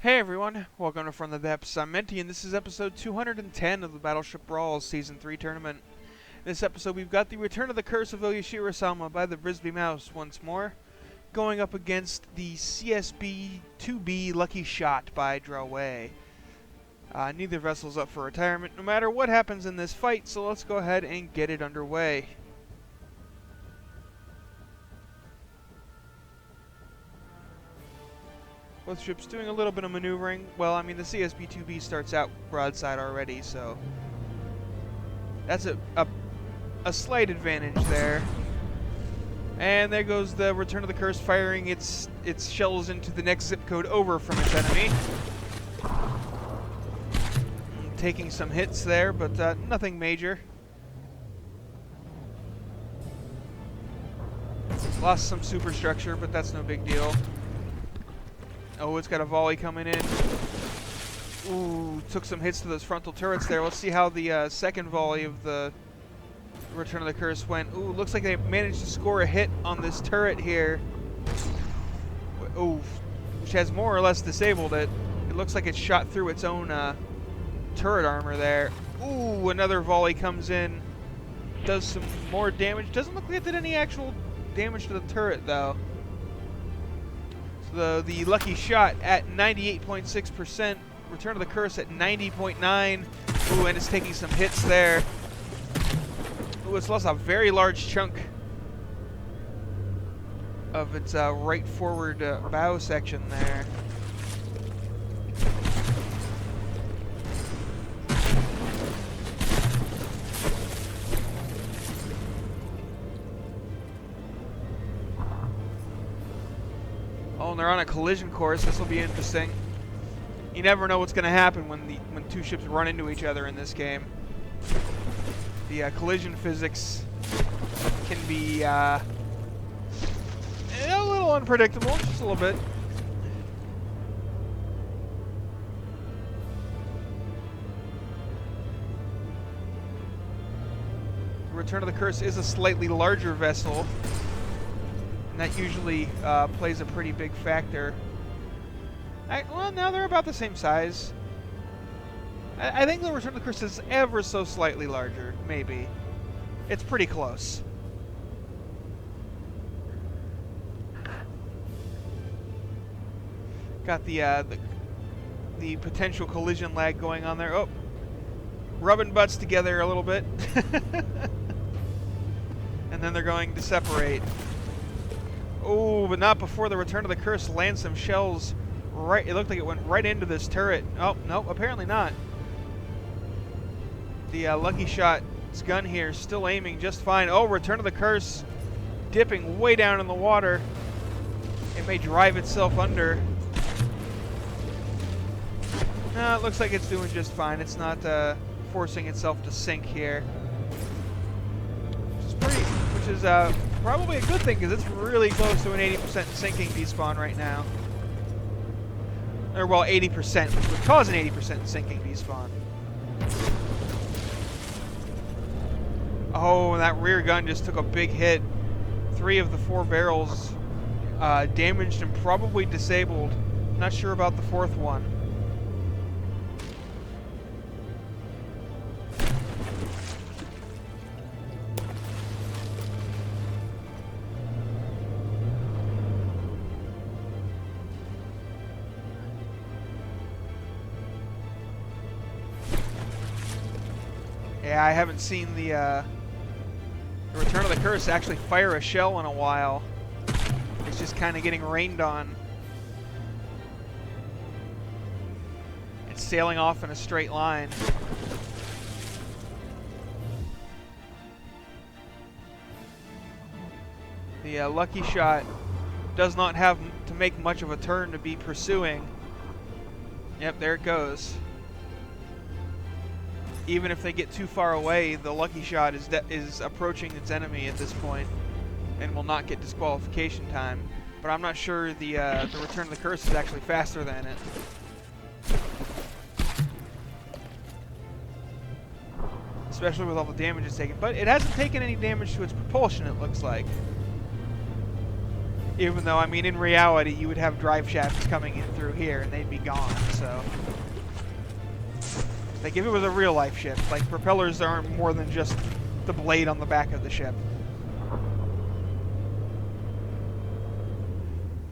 Hey everyone, welcome to From the Depths. I'm Menti, and this is episode 210 of the Battleship Brawl Season 3 tournament. In this episode, we've got the Return of the Curse of Oyashiro-sama by the Brisby Mouse once more, going up against the CSB-2B Lucky Shot by Drawway. Neither vessel's up for retirement, no matter what happens in this fight, so let's go ahead and get it underway. Both ships doing a little bit of maneuvering. Well, I mean, the CSB-2B starts out broadside already, so that's a slight advantage there. And there goes the Return of the Curse, firing its shells into the next zip code over from its enemy. Taking some hits there, but nothing major. Lost some superstructure, but that's no big deal. Oh, it's got a volley coming in. Ooh, took some hits to those frontal turrets there. Let's see how the second volley of the Return of the Curse went. Ooh, looks like they managed to score a hit on this turret here. Ooh, which has more or less disabled it. It looks like it shot through its own turret armor there. Ooh, another volley comes in. Does some more damage. Doesn't look like it did any actual damage to the turret, though. The Lucky Shot at 98.6%, Return of the Curse at 90.9%. Ooh, and it's taking some hits there. Ooh, it's lost a very large chunk of its right forward bow section there. Oh, and they're on a collision course. This will be interesting. You never know what's going to happen when two ships run into each other in this game. The collision physics can be a little unpredictable, just a little bit. The Return of the Curse is a slightly larger vessel. That usually plays a pretty big factor. Well, now they're about the same size. I think the Return of the Curse is ever so slightly larger, maybe. It's pretty close. Got the potential collision lag going on there. Oh, rubbing butts together a little bit. And then they're going to separate. Oh, but not before the Return of the Curse lands some shells. Right, it looked like it went right into this turret. Oh, no, apparently not. The Lucky Shot's gun here still aiming just fine. Oh, Return of the Curse dipping way down in the water. It may drive itself under. No, it looks like it's doing just fine. It's not forcing itself to sink here. Which is probably a good thing, because it's really close to an 80% sinking despawn right now. Or, well, 80%, which would cause an 80% sinking despawn. Oh, and that rear gun just took a big hit. 3 of the 4 barrels damaged and probably disabled. Not sure about the 4th one. Yeah, I haven't seen the Return of the Curse actually fire a shell in a while. It's just kind of getting rained on. It's sailing off in a straight line. The Lucky Shot does not have to make much of a turn to be pursuing. Yep, there it goes. Even if they get too far away, the Lucky Shot is approaching its enemy at this point and will not get disqualification time. But I'm not sure the Return of the Curse is actually faster than it. Especially with all the damage it's taken. But it hasn't taken any damage to its propulsion, it looks like. Even though, I mean, in reality, you would have drive shafts coming in through here, and they'd be gone, so... Like, if it was a real-life ship, like, propellers aren't more than just the blade on the back of the ship.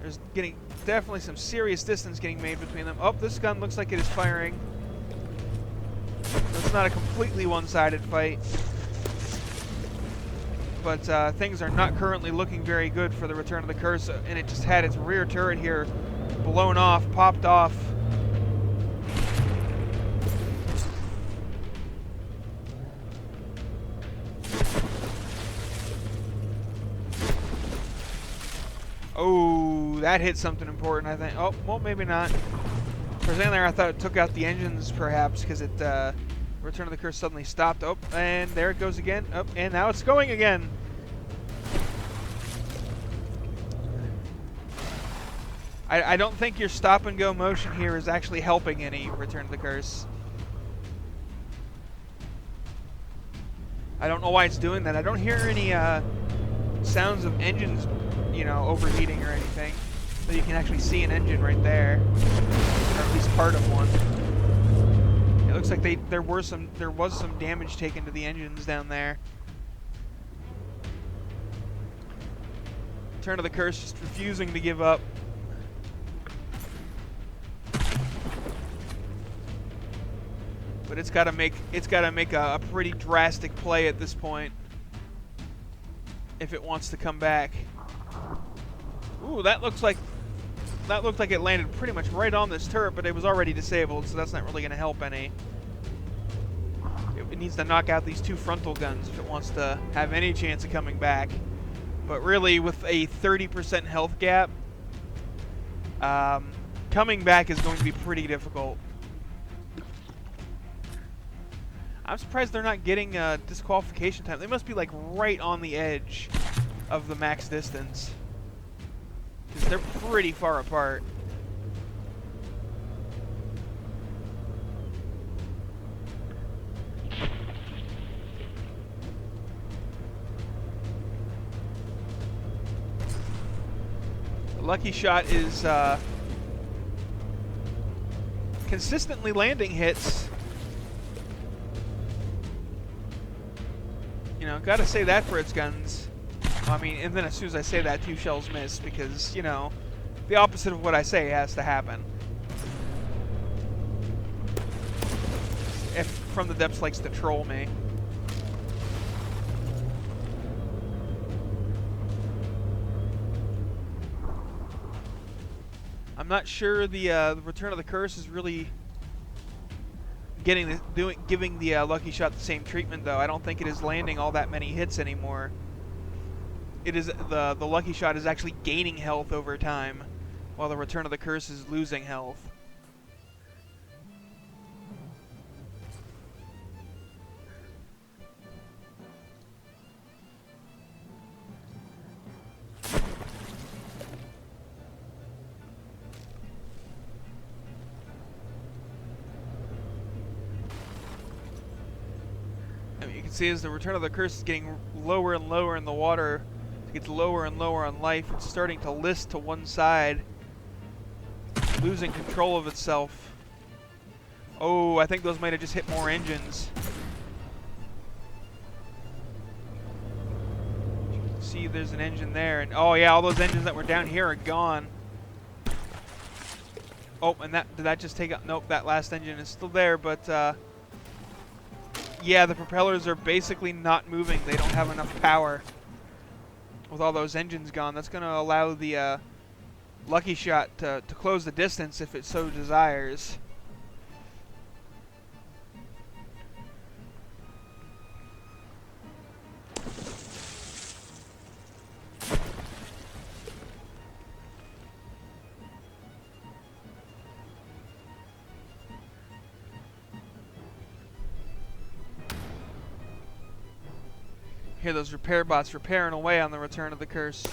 There's definitely some serious distance getting made between them. Oh, this gun looks like it is firing. It's not a completely one-sided fight. But things are not currently looking very good for the Return of the Curse, and it just had its rear turret here blown off, popped off. Oh, that hit something important, I think. Oh, well, maybe not. For a second there, I thought it took out the engines, perhaps, because it, Return of the Curse suddenly stopped. Oh, and there it goes again. Oh, and now it's going again. I don't think your stop-and-go motion here is actually helping any Return of the Curse. I don't know why it's doing that. I don't hear any sounds of engines, you know, overheating or anything. So you can actually see an engine right there, or at least part of one. It looks like there was some damage taken to the engines down there. Return of the Curse just refusing to give up. But it's got to make a pretty drastic play at this point if it wants to come back. Ooh, that looked like it landed pretty much right on this turret, but it was already disabled, so that's not really going to help any. It needs to knock out these two frontal guns if it wants to have any chance of coming back. But really, with a 30% health gap, coming back is going to be pretty difficult. I'm surprised they're not getting disqualification time. They must be like right on the edge of the max distance, because they're pretty far apart. The Lucky Shot is consistently landing hits. You know, gotta say that for its guns. Well, I mean, and then as soon as I say that, 2 shells miss, because, you know, the opposite of what I say has to happen. If From the Depths likes to troll me. I'm not sure the Return of the Curse is really giving the Lucky Shot the same treatment, though. I don't think it is landing all that many hits anymore. It is the Lucky Shot is actually gaining health over time, while the Return of the Curse is losing health. You can see as the Return of the Curse is getting lower and lower in the water, it gets lower and lower on life. It's starting to list to one side, losing control of itself. Oh, I think those might have just hit more engines. You can see there's an engine there, and oh yeah, all those engines that were down here are gone. Oh, and did that just take out? Nope, that last engine is still there, but yeah, the propellers are basically not moving. They don't have enough power. With all those engines gone, that's going to allow the Lucky Shot to close the distance if it so desires. Hear those repair bots repairing away on the Return of the Curse.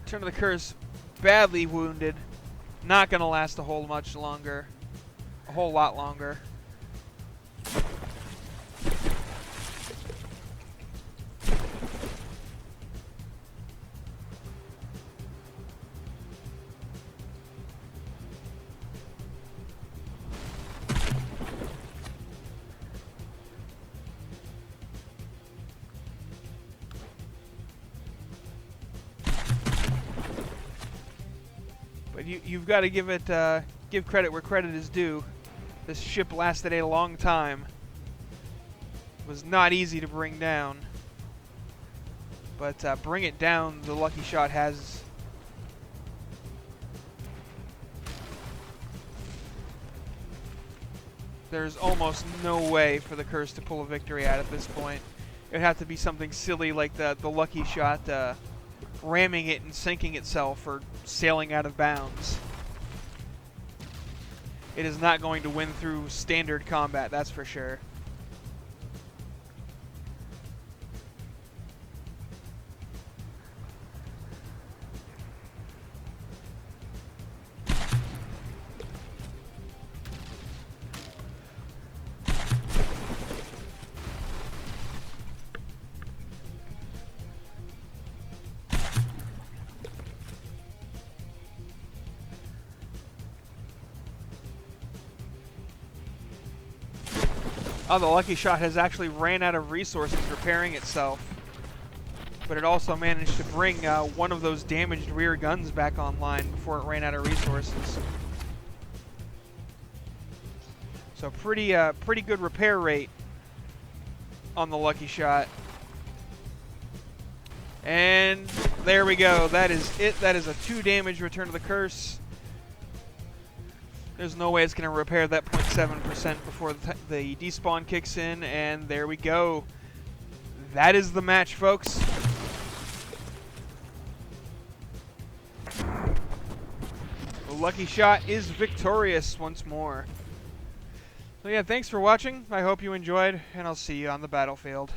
Return of the Curse, badly wounded. Not gonna last a whole lot longer. But you've got to give credit where credit is due. This ship lasted a long time. It was not easy to bring down. But bring it down, the Lucky Shot has. There's almost no way for the Curse to pull a victory out at this point. It'd have to be something silly like the Lucky Shot ramming it and sinking itself or sailing out of bounds. It is not going to win through standard combat, that's for sure. Oh, the Lucky Shot has actually ran out of resources repairing itself. But it also managed to bring one of those damaged rear guns back online before it ran out of resources. So pretty good repair rate on the Lucky Shot. And there we go. That is it. That is a 2 damage Return of the Curse. There's no way it's going to repair that 0.7% before the despawn kicks in, and there we go. That is the match, folks. The Lucky Shot is victorious once more. So yeah, thanks for watching. I hope you enjoyed, and I'll see you on the battlefield.